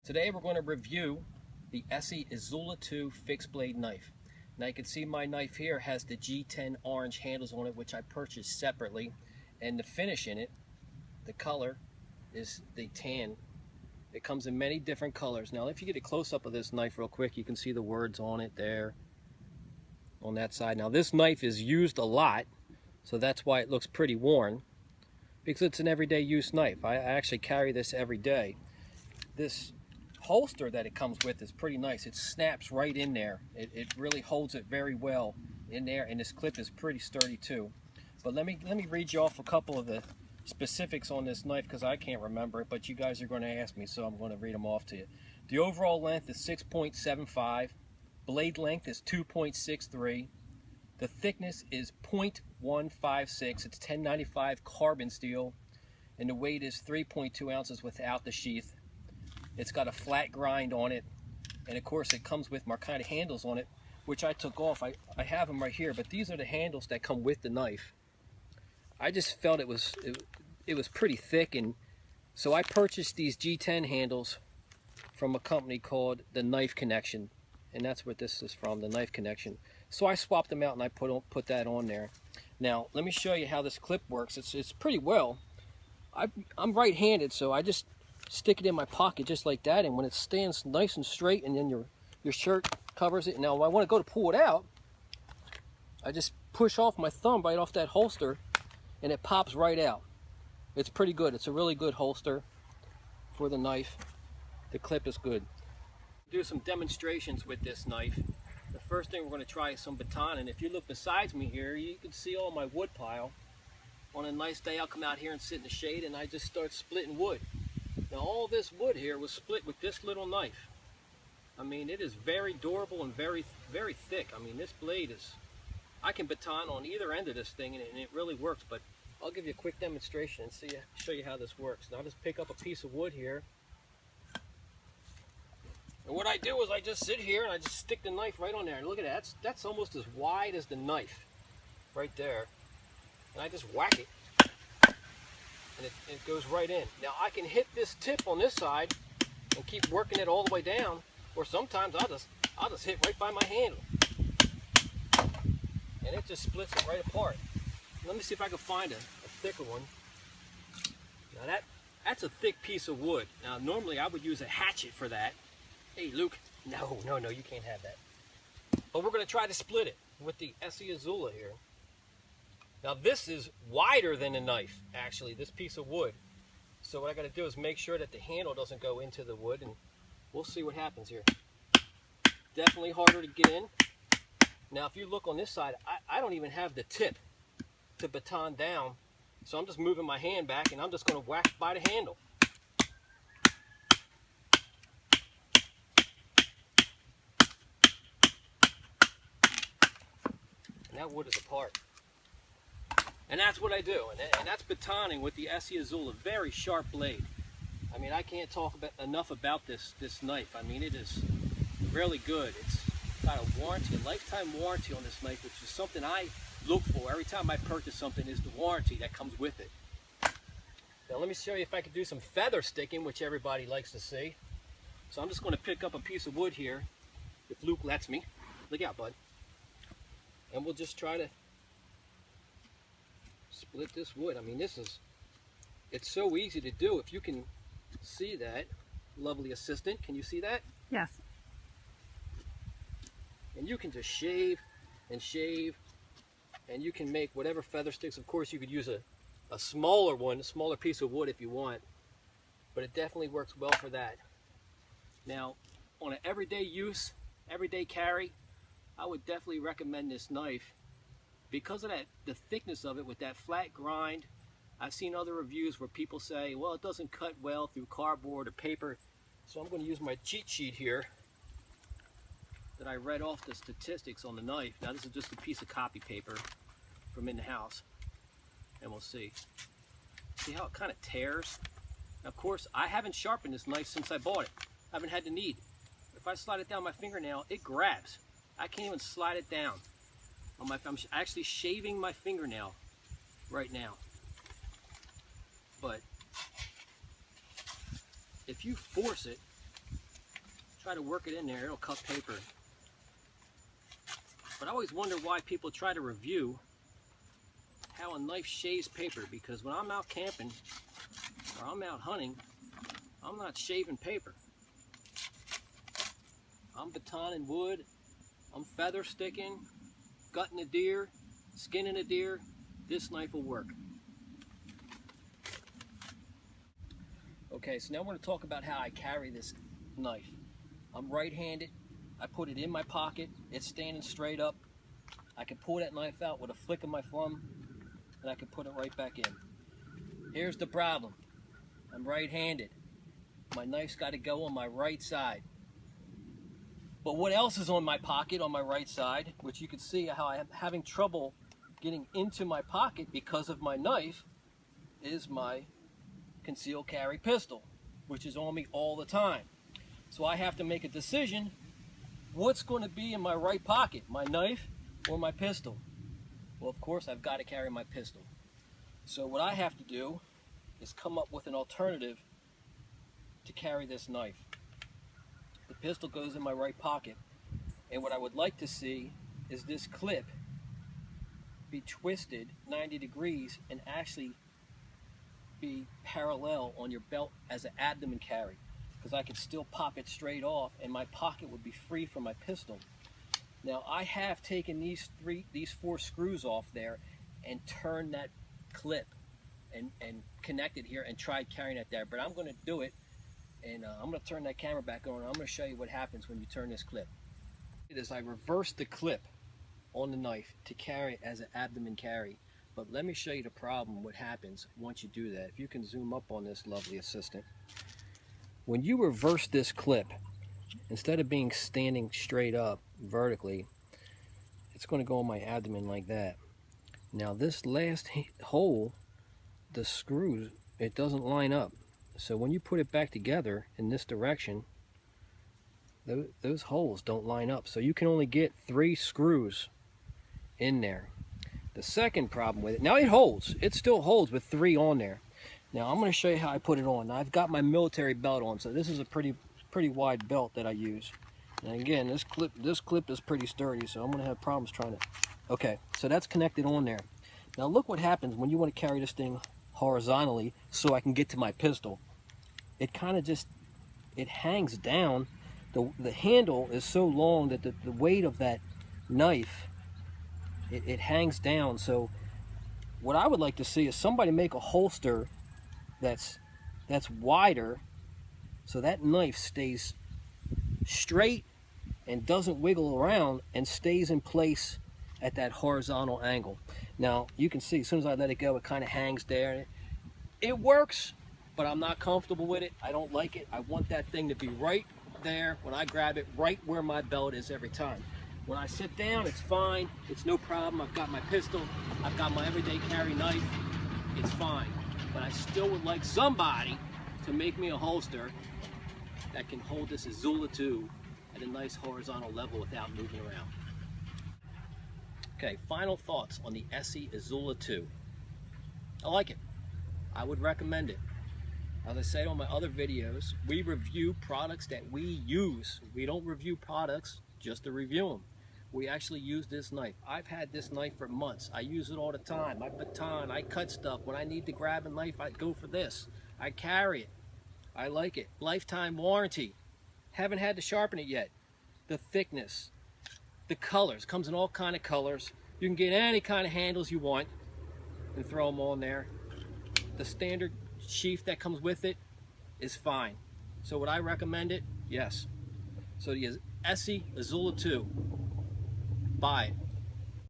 Today we're going to review the Esee Izula 2 fixed blade knife. Now you can see my knife here has the G10 orange handles on it, which I purchased separately, and the finish in it, the color, is the tan. It comes in many different colors. Now if you get a close-up of this knife real quick, you can see the words on it there on that side. Now this knife is used a lot, so that's why it looks pretty worn, because it's an everyday use knife. I actually carry this every day. This holster that it comes with is pretty nice. It snaps right in there. It really holds it very well in there, and this clip is pretty sturdy too. But let me read you off a couple of the specifics on this knife, because I can't remember it, but you guys are going to ask me, so I'm going to read them off to you. The overall length is 6.75. Blade length is 2.63. The thickness is 0.156. It's 1095 carbon steel, and the weight is 3.2 ounces without the sheath. It's got a flat grind on it, and of course it comes with Markita handles on it, which I took off. I have them right here, but these are the handles that come with the knife. I just felt it was pretty thick, and so I purchased these G10 handles from a company called the Knife Connection, and that's what this is from, the Knife Connection. So I swapped them out and I put that on there. Now let me show you how this clip works. It's pretty well. I'm right-handed, so I just stick it in my pocket just like that, and when it stands nice and straight, and then your shirt covers it. Now when I want to go to pull it out, I just push off my thumb right off that holster, and it pops right out. It's pretty good. It's a really good holster for the knife. The clip is good. Do some demonstrations with this knife. The first thing we're going to try is some baton, and if you look besides me here, you can see all my wood pile. On a nice day, I'll come out here and sit in the shade, and I just start splitting wood. Now all this wood here was split with this little knife. I mean, it is very durable and very, very thick. I mean, this blade is, I can baton on either end of this thing, and it really works. But I'll give you a quick demonstration and show you how this works. Now I'll just pick up a piece of wood here. And what I do is I just sit here and I just stick the knife right on there. And look at that, that's almost as wide as the knife right there. And I just whack it. And it goes right in. Now I can hit this tip on this side and keep working it all the way down, or sometimes I'll just hit right by my handle, and it just splits it right apart. Let me see if I can find a thicker one. Now that's a thick piece of wood. Now normally I would use a hatchet for that. Hey Luke, no, you can't have that. But we're going to try to split it with the Esee Izula here. Now this is wider than a knife, actually, this piece of wood. So what I got to do is make sure that the handle doesn't go into the wood, and we'll see what happens here. Definitely harder to get in. Now if you look on this side, I don't even have the tip to baton down, so I'm just moving my hand back, and I'm just going to whack by the handle. And that wood is apart. And that's what I do, and that's batoning with the Esee Izula, very sharp blade. I mean, I can't talk enough about this knife. I mean, it is really good. It's got a warranty, a lifetime warranty on this knife, which is something I look for every time I purchase something, is the warranty that comes with it. Now let me show you if I can do some feather sticking, which everybody likes to see. So I'm just going to pick up a piece of wood here, if Luke lets me. Look out, bud. And we'll just try to split this wood. I mean, it's so easy to do. If you can see that, lovely assistant, can you see that? Yes. And you can just shave and shave, and you can make whatever feather sticks. Of course, you could use a smaller one, a smaller piece of wood if you want, but it definitely works well for that. Now, on an everyday use, everyday carry, I would definitely recommend this knife. Because of the thickness of it with that flat grind. I've seen other reviews where people say, well, it doesn't cut well through cardboard or paper. So I'm going to use my cheat sheet here that I read off the statistics on the knife. Now this is just a piece of copy paper from in the house. And we'll see. See how it kind of tears? Now, of course, I haven't sharpened this knife since I bought it. I haven't had the need. If I slide it down my fingernail, it grabs. I can't even slide it down. I'm actually shaving my fingernail right now. But if you force it, Try to work it in there, it'll cut paper. But I always wonder why people try to review how a knife shaves paper, because when I'm out camping or I'm out hunting, I'm not shaving paper. I'm batoning wood, I'm feather sticking, gutting a deer, skinning a deer. This knife will work. Okay, so now we're going to talk about how I carry this knife. I'm right-handed. I put it in my pocket. It's standing straight up. I can pull that knife out with a flick of my thumb, and I can put it right back in. Here's the problem. I'm right-handed. My knife's got to go on my right side. But what else is on my pocket on my right side, which you can see how I'm having trouble getting into my pocket because of my knife, is my concealed carry pistol, which is on me all the time. So I have to make a decision, what's going to be in my right pocket, my knife or my pistol? Well, of course, I've got to carry my pistol. So what I have to do is come up with an alternative to carry this knife. The pistol goes in my right pocket, and what I would like to see is this clip be twisted 90 degrees and actually be parallel on your belt as an abdomen carry, because I could still pop it straight off and my pocket would be free from my pistol. Now I have taken these 4 screws off there and turned that clip and connect it here and tried carrying it there, but I'm going to do it, and I'm going to turn that camera back on and I'm going to show you what happens when you turn this clip. As I reverse the clip on the knife to carry it as an abdomen carry. But let me show you the problem, what happens once you do that. If you can zoom up on this lovely assistant. When you reverse this clip, instead of being standing straight up vertically, it's going to go on my abdomen like that. Now this last hole, the screws, it doesn't line up. So when you put it back together in this direction, those holes don't line up. So you can only get 3 screws in there. The second problem with it, now it holds. It still holds with 3 on there. Now I'm going to show you how I put it on. Now, I've got my military belt on, so this is a pretty wide belt that I use. And again, this clip is pretty sturdy, so I'm going to have problems trying to. Okay, so that's connected on there. Now look what happens when you want to carry this thing horizontally so I can get to my pistol. It kind of just, it hangs down. The handle is so long that the weight of that knife, it hangs down. So what I would like to see is somebody make a holster that's wider, so that knife stays straight and doesn't wiggle around and stays in place at that horizontal angle. Now you can see as soon as I let it go, it kind of hangs there. It works, but I'm not comfortable with it. I don't like it. I want that thing to be right there when I grab it, right where my belt is every time. When I sit down, it's fine. It's no problem. I've got my pistol. I've got my everyday carry knife. It's fine. But I still would like somebody to make me a holster that can hold this Izula 2 at a nice horizontal level without moving around. Okay, final thoughts on the Esee Izula 2. I like it. I would recommend it. As I said on my other videos, we review products that we use. We don't review products just to review them. We actually use this knife. I've had this knife for months. I use it all the time. I baton, I cut stuff. When I need to grab a knife, I go for this. I carry it. I like it. Lifetime warranty. Haven't had to sharpen it yet. The thickness, the colors, comes in all kind of colors. You can get any kind of handles you want and throw them on there. The standard sheath that comes with it is fine. So would I recommend it? Yes. So the Esee Izula 2. Buy it.